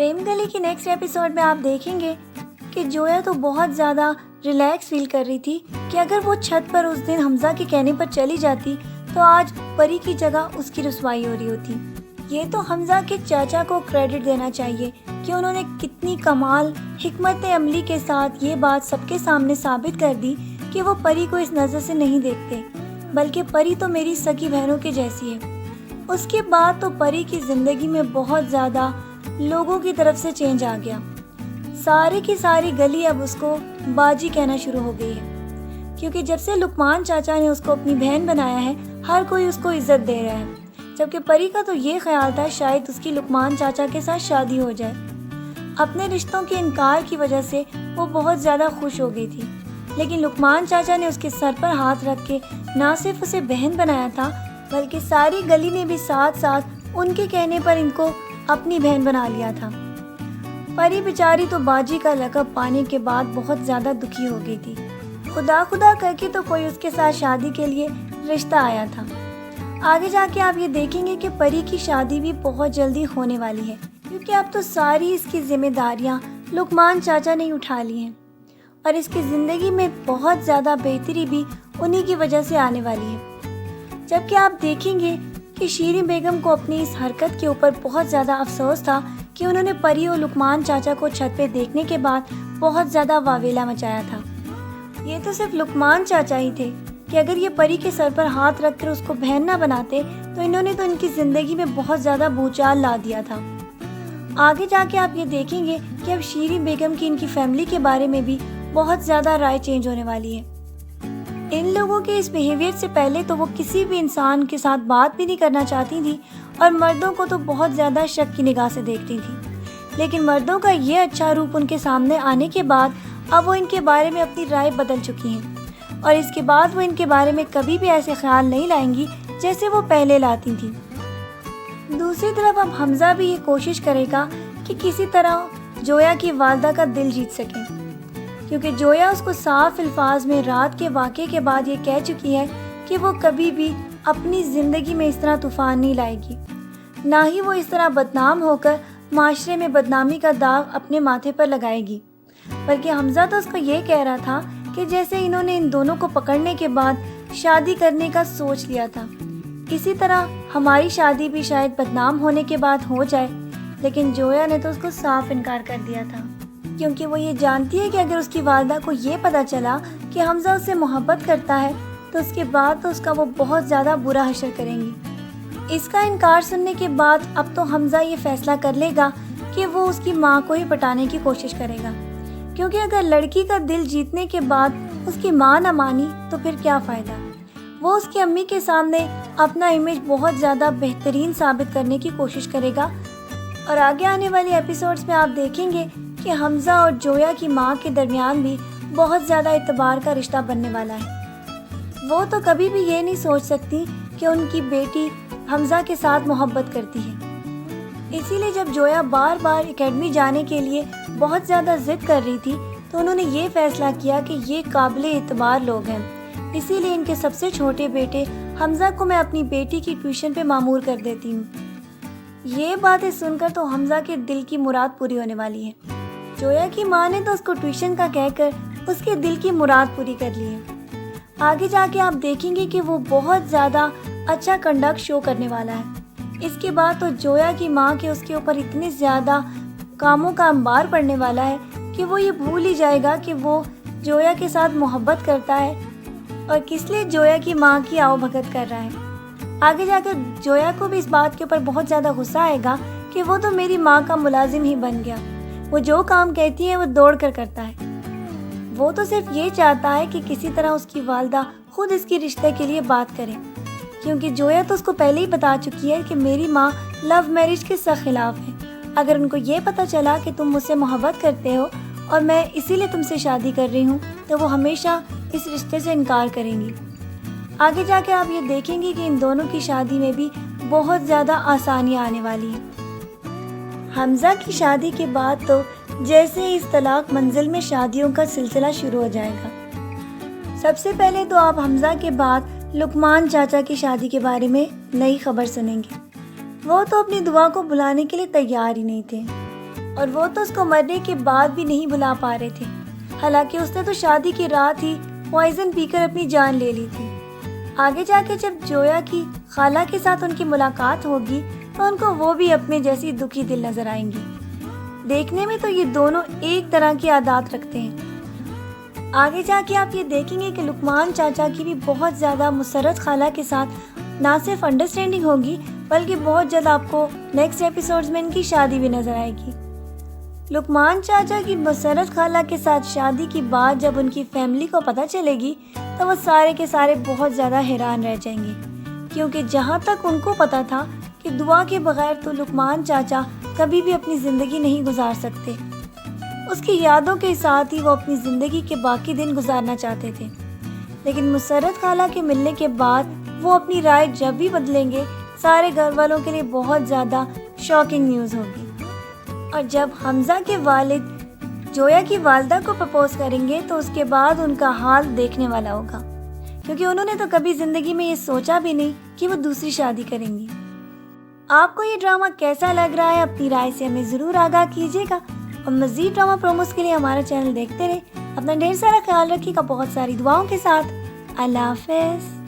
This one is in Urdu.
پریم گلی کی نیکسٹ ایپیسوڈ میں آپ دیکھیں گے کہ جویا تو بہت زیادہ ریلیکس فیل کر رہی تھی کہ اگر وہ چھت پر اس دن حمزہ کے کہنے پر چلی جاتی تو آج پری کی جگہ اس کی رسوائی ہو رہی ہوتی۔ یہ تو حمزہ کے چاچا کو کریڈٹ دینا چاہیے کہ انہوں نے کتنی کمال حکمت عملی کے ساتھ یہ بات سب کے سامنے ثابت کر دی کہ وہ پری کو اس نظر سے نہیں دیکھتے، بلکہ پری تو میری سکی بہنوں کے جیسی ہے۔ اس کے بعد تو پری کی زندگی میں بہت زیادہ لوگوں کی طرف سے چینج آ گیا۔ ساری کی ساری گلی اب اس کو باجی کہنا شروع ہو گئی ہے، کیونکہ جب سے لقمان چاچا نے اس کو اپنی بہن بنایا ہے ہر کوئی اس کو عزت دے رہا ہے، جبکہ پری کا تو یہ خیال تھا شاید اس کی لقمان چاچا کے ساتھ شادی ہو جائے۔ اپنے رشتوں کے انکار کی وجہ سے وہ بہت زیادہ خوش ہو گئی تھی، لیکن لقمان چاچا نے اس کے سر پر ہاتھ رکھ کے نہ صرف اسے بہن بنایا تھا بلکہ ساری گلی نے بھی ساتھ ساتھ ان کے کہنے پر ان کو اپنی بہن بنا لیا تھا۔ پری بیچاری تو باجی کا لقب پانے کے بعد بہت زیادہ دکھی ہو گئی تھی۔ خدا خدا کر کے تو کوئی اس کے ساتھ شادی کے لیے رشتہ آیا تھا۔ آگے جا کے آپ یہ دیکھیں گے کہ پری کی شادی بھی بہت جلدی ہونے والی ہے، کیونکہ اب تو ساری اس کی ذمہ داریاں لقمان چاچا نے اٹھا لی ہیں اور اس کی زندگی میں بہت زیادہ بہتری بھی انہی کی وجہ سے آنے والی ہے۔ جبکہ آپ دیکھیں گے کہ شیریں بیگم کو اپنی اس حرکت کے اوپر بہت زیادہ افسوس تھا کہ انہوں نے پری اور لقمان چاچا کو چھت پہ دیکھنے کے بعد بہت زیادہ واویلا مچایا تھا۔ یہ تو صرف لقمان چاچا ہی تھے کہ اگر یہ پری کے سر پر ہاتھ رکھ کر اس کو بہن نہ بناتے تو انہوں نے تو ان کی زندگی میں بہت زیادہ بھوچال لا دیا تھا۔ آگے جا کے آپ یہ دیکھیں گے کہ اب شیریں بیگم کی ان کی فیملی کے بارے میں بھی بہت زیادہ رائے چینج ہونے والی ہے۔ ان لوگوں کے اس بیہیویئر سے پہلے تو وہ کسی بھی انسان کے ساتھ بات بھی نہیں کرنا چاہتی تھی اور مردوں کو تو بہت زیادہ شک کی نگاہ سے دیکھتی تھی، لیکن مردوں کا یہ اچھا روپ ان کے سامنے آنے کے بعد اب وہ ان کے بارے میں اپنی رائے بدل چکی ہیں اور اس کے بعد وہ ان کے بارے میں کبھی بھی ایسے خیال نہیں لائیں گی جیسے وہ پہلے لاتی تھیں۔ دوسری طرف اب حمزہ بھی یہ کوشش کرے گا کہ کسی طرح جویا کی والدہ کا دل جیت سکے، کیونکہ جویا اس کو صاف الفاظ میں رات کے واقعے کے بعد یہ کہہ چکی ہے کہ وہ کبھی بھی اپنی زندگی میں اس طرح طوفان نہیں لائے گی، نہ ہی وہ اس طرح بدنام ہو کر معاشرے میں بدنامی کا داغ اپنے ماتھے پر لگائے گی، بلکہ حمزہ تو اس کو یہ کہہ رہا تھا کہ جیسے انہوں نے ان دونوں کو پکڑنے کے بعد شادی کرنے کا سوچ لیا تھا، اسی طرح ہماری شادی بھی شاید بدنام ہونے کے بعد ہو جائے۔ لیکن جویا نے تو اس کو صاف انکار کر دیا تھا، کیونکہ وہ یہ جانتی ہے کہ اگر اس کی والدہ کو یہ پتہ چلا کہ حمزہ اس سے محبت کرتا ہے تو اس کے بعد تو اس کا وہ بہت زیادہ برا حشر کریں گی۔ اس کا انکار سننے کے بعد اب تو حمزہ یہ فیصلہ کر لے گا کہ وہ اس کی ماں کو ہی پٹانے کی کوشش کرے گا، کیونکہ اگر لڑکی کا دل جیتنے کے بعد اس کی ماں نہ مانی تو پھر کیا فائدہ۔ وہ اس کی امی کے سامنے اپنا امیج بہت زیادہ بہترین ثابت کرنے کی کوشش کرے گا، اور آگے آنے والی ایپیسوڈز میں آپ دیکھیں گے کہ حمزہ اور جویا کی ماں کے درمیان بھی بہت زیادہ اعتبار کا رشتہ بننے والا ہے۔ وہ تو کبھی بھی یہ نہیں سوچ سکتی کہ ان کی بیٹی حمزہ کے ساتھ محبت کرتی ہے، اسی لیے جب جویا بار بار اکیڈمی جانے کے لیے بہت زیادہ ضد کر رہی تھی تو انہوں نے یہ فیصلہ کیا کہ یہ قابل اعتبار لوگ ہیں، اسی لیے ان کے سب سے چھوٹے بیٹے حمزہ کو میں اپنی بیٹی کی ٹیوشن پہ مامور کر دیتی ہوں۔ یہ باتیں سن کر تو حمزہ کے دل کی مراد پوری ہونے والی ہے۔ جویا کی ماں نے تو اس کو ٹیوشن کا کہہ کر اس کے دل کی مراد پوری کر لی ہے۔ آگے جا کے آپ دیکھیں گے کہ وہ بہت زیادہ اچھا کنڈکٹ شو کرنے والا ہے۔ اس کے بعد تو جویا کی ماں کے اس کے اوپر اتنے زیادہ کاموں کا انبار پڑنے والا ہے کہ وہ یہ بھول ہی جائے گا کہ وہ جویا کے ساتھ محبت کرتا ہے اور کس لیے جویا کی ماں کی آؤ بھگت کر رہا ہے۔ آگے جا کر جویا کو بھی اس بات کے اوپر بہت زیادہ غصہ آئے گا کہ وہ تو میری ماں کا ملازم ہی بن گیا، وہ جو کام کہتی ہے وہ دوڑ کر کرتا ہے۔ وہ تو صرف یہ چاہتا ہے کہ کسی طرح اس کی والدہ خود اس کی رشتے کے لیے بات کرے، کیونکہ جویا تو اس کو پہلے ہی بتا چکی ہے کہ میری ماں لو میرج کے سخت خلاف ہے۔ اگر ان کو یہ پتہ چلا کہ تم مجھ سے محبت کرتے ہو اور میں اسی لیے تم سے شادی کر رہی ہوں تو وہ ہمیشہ اس رشتے سے انکار کریں گی۔ آگے جا کے آپ یہ دیکھیں گے کہ ان دونوں کی شادی میں بھی بہت زیادہ آسانیاں آنے والی ہیں۔ حمزہ کی شادی کے بعد تو جیسے اس طلاق منزل میں شادیوں کا سلسلہ شروع ہو جائے گا۔ سب سے پہلے تو آپ حمزہ کے بعد لقمان چاچا کی شادی کے بارے میں نئی خبر سنیں گے۔ وہ تو اپنی دعا کو بلانے کے لیے تیار ہی نہیں تھے اور وہ تو اس کو مرنے کے بعد بھی نہیں بلا پا رہے تھے، حالانکہ اس نے تو شادی کی رات ہی پوائزن پی کر اپنی جان لے لی تھی۔ آگے جا کے جب جویا کی خالہ کے ساتھ ان کی ملاقات ہوگی تو ان کو وہ بھی اپنے جیسی دکھی دل نظر آئیں گی۔ دیکھنے میں تو یہ دونوں ایک طرح کی عادات رکھتے ہیں۔ آگے جا کے آپ یہ دیکھیں گے کہ لقمان چاچا کی بھی بہت زیادہ مسرت خالہ کے ساتھ نہ صرف انڈرسٹینڈنگ ہوگی بلکہ بہت جلد آپ کو نیکسٹ ایپیسوڈز میں ان کی شادی بھی نظر آئے گی۔ لقمان چاچا کی مسرت خالہ کے ساتھ شادی کی بات جب ان کی فیملی کو پتہ چلے گی تو وہ سارے کے سارے بہت زیادہ حیران رہ جائیں گے، کیونکہ جہاں تک ان کو پتہ تھا کہ دعا کے بغیر تو لقمان چاچا کبھی بھی اپنی زندگی نہیں گزار سکتے۔ اس کی یادوں کے ساتھ ہی وہ اپنی زندگی کے باقی دن گزارنا چاہتے تھے، لیکن مسرت خالہ کے ملنے کے بعد وہ اپنی رائے جب بھی بدلیں گے سارے گھر والوں کے لیے بہت زیادہ شاکنگ نیوز ہوگی۔ اور جب حمزہ کے والد جویا کی والدہ کو پرپوز کریں گے تو اس کے بعد ان کا حال دیکھنے والا ہوگا، کیونکہ انہوں نے تو کبھی زندگی میں یہ سوچا بھی نہیں کہ وہ دوسری شادی کریں گی۔ آپ کو یہ ڈرامہ کیسا لگ رہا ہے؟ اپنی رائے سے ہمیں ضرور آگاہ کیجیے گا، اور مزید ڈرامہ پروموز کے لیے ہمارا چینل دیکھتے رہیں۔ اپنا ڈھیر سارا خیال رکھیے گا، بہت ساری دعاؤں کے ساتھ۔ اللہ حافظ۔